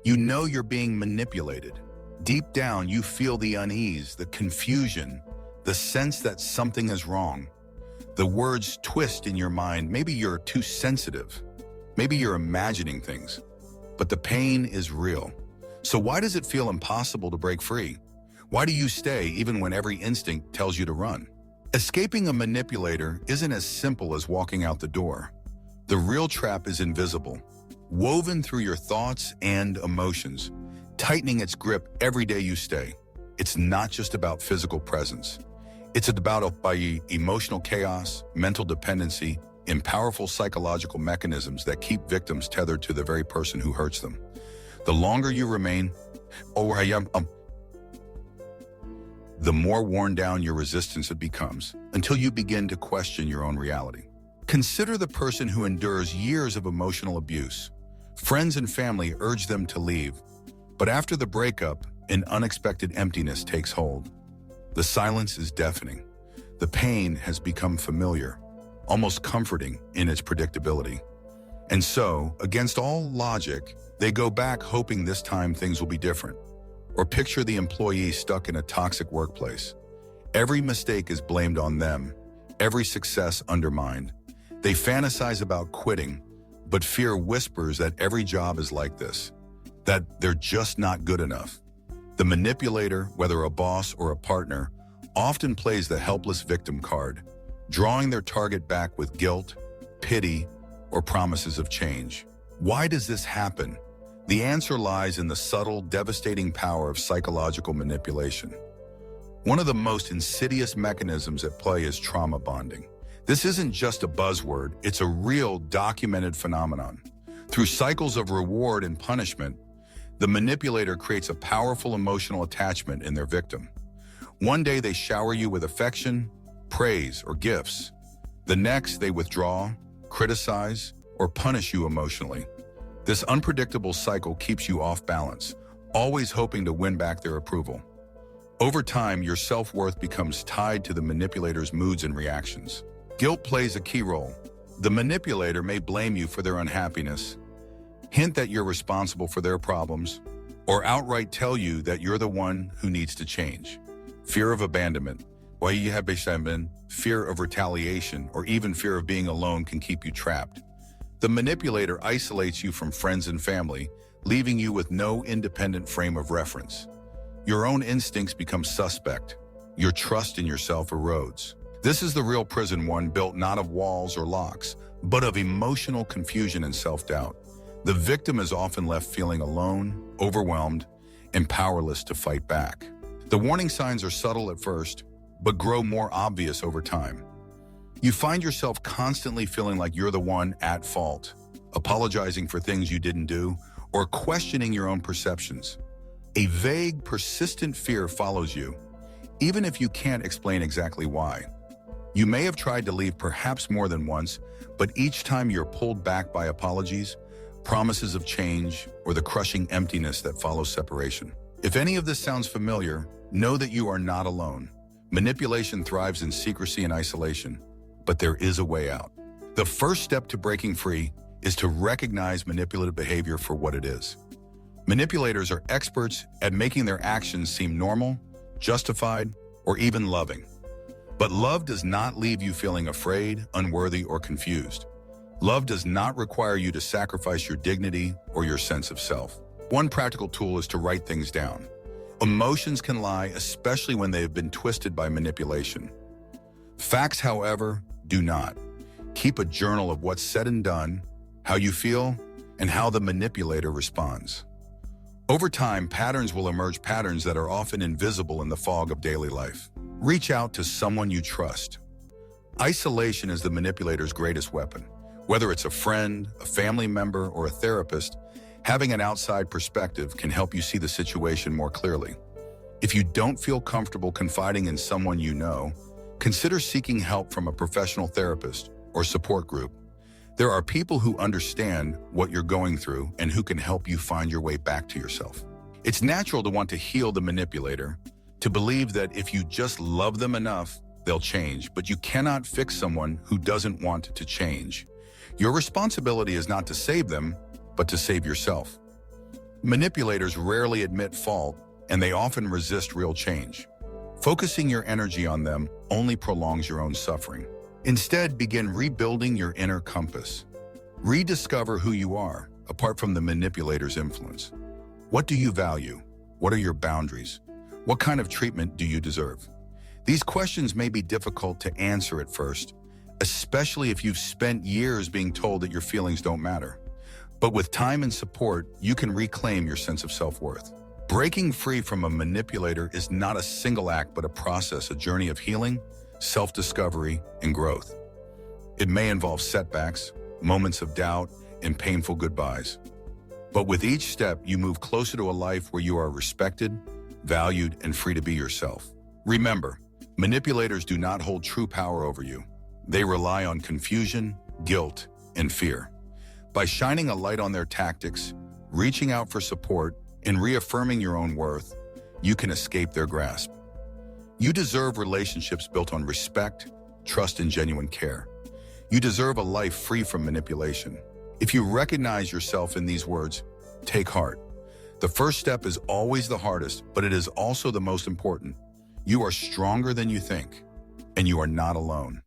You know you're being manipulated. Deep down, you feel the unease, the confusion, the sense that something is wrong. The words twist in your mind. Maybe you're too sensitive. Maybe you're imagining things. But the pain is real. So why does it feel impossible to break free? Why do you stay even when every instinct tells you to run? Escaping a manipulator isn't as simple as walking out the door. The real trap is invisible, woven through your thoughts and emotions, tightening its grip every day you stay. It's not just about physical presence. It's about emotional chaos, mental dependency, and powerful psychological mechanisms that keep victims tethered to the very person who hurts them. The longer you remain, the more worn down your resistance it becomes, until you begin to question your own reality. Consider the person who endures years of emotional abuse. Friends and family urge them to leave, but after the breakup, an unexpected emptiness takes hold. The silence is deafening. The pain has become familiar, almost comforting in its predictability. And so, against all logic, they go back hoping this time things will be different. Or picture the employee stuck in a toxic workplace. Every mistake is blamed on them, every success undermined. They fantasize about quitting, but fear whispers that every job is like this, that they're just not good enough. The manipulator, whether a boss or a partner, often plays the helpless victim card, drawing their target back with guilt, pity, or promises of change. Why does this happen? The answer lies in the subtle, devastating power of psychological manipulation. One of the most insidious mechanisms at play is trauma bonding. This isn't just a buzzword, it's a real, documented phenomenon. Through cycles of reward and punishment, the manipulator creates a powerful emotional attachment in their victim. One day they shower you with affection, praise, or gifts. The next they withdraw, criticize, or punish you emotionally. This unpredictable cycle keeps you off balance, always hoping to win back their approval. Over time, your self-worth becomes tied to the manipulator's moods and reactions. Guilt plays a key role. The manipulator may blame you for their unhappiness, hint that you're responsible for their problems, or outright tell you that you're the one who needs to change. Fear of abandonment, fear of retaliation, or even fear of being alone can keep you trapped. The manipulator isolates you from friends and family, leaving you with no independent frame of reference. Your own instincts become suspect. Your trust in yourself erodes. This is the real prison, one built not of walls or locks, but of emotional confusion and self-doubt. The victim is often left feeling alone, overwhelmed, and powerless to fight back. The warning signs are subtle at first, but grow more obvious over time. You find yourself constantly feeling like you're the one at fault, apologizing for things you didn't do, or questioning your own perceptions. A vague, persistent fear follows you, even if you can't explain exactly why. You may have tried to leave perhaps more than once, but each time you're pulled back by apologies, promises of change, or the crushing emptiness that follows separation. If any of this sounds familiar, know that you are not alone. Manipulation thrives in secrecy and isolation, but there is a way out. The first step to breaking free is to recognize manipulative behavior for what it is. Manipulators are experts at making their actions seem normal, justified, or even loving. But love does not leave you feeling afraid, unworthy, or confused. Love does not require you to sacrifice your dignity or your sense of self. One practical tool is to write things down. Emotions can lie, especially when they have been twisted by manipulation. Facts, however, do not. Keep a journal of what's said and done, how you feel, and how the manipulator responds. Over time, patterns will emerge, patterns that are often invisible in the fog of daily life. Reach out to someone you trust. Isolation is the manipulator's greatest weapon. Whether it's a friend, a family member, or a therapist, having an outside perspective can help you see the situation more clearly. If you don't feel comfortable confiding in someone you know, consider seeking help from a professional therapist or support group. There are people who understand what you're going through and who can help you find your way back to yourself. It's natural to want to heal the manipulator, to believe that if you just love them enough, they'll change, but you cannot fix someone who doesn't want to change. Your responsibility is not to save them, but to save yourself. Manipulators rarely admit fault, and they often resist real change. Focusing your energy on them only prolongs your own suffering. Instead, begin rebuilding your inner compass. Rediscover who you are, apart from the manipulator's influence. What do you value? What are your boundaries? What kind of treatment do you deserve? These questions may be difficult to answer at first, especially if you've spent years being told that your feelings don't matter. But with time and support, you can reclaim your sense of self-worth. Breaking free from a manipulator is not a single act, but a process, a journey of healing, self-discovery, and growth. It may involve setbacks, moments of doubt, and painful goodbyes. But with each step, you move closer to a life where you are respected, valued, and free to be yourself. Remember, manipulators do not hold true power over you. They rely on confusion, guilt, and fear. By shining a light on their tactics, reaching out for support, and reaffirming your own worth, you can escape their grasp. You deserve relationships built on respect, trust, and genuine care. You deserve a life free from manipulation. If you recognize yourself in these words, take heart. The first step is always the hardest, but it is also the most important. You are stronger than you think, and you are not alone.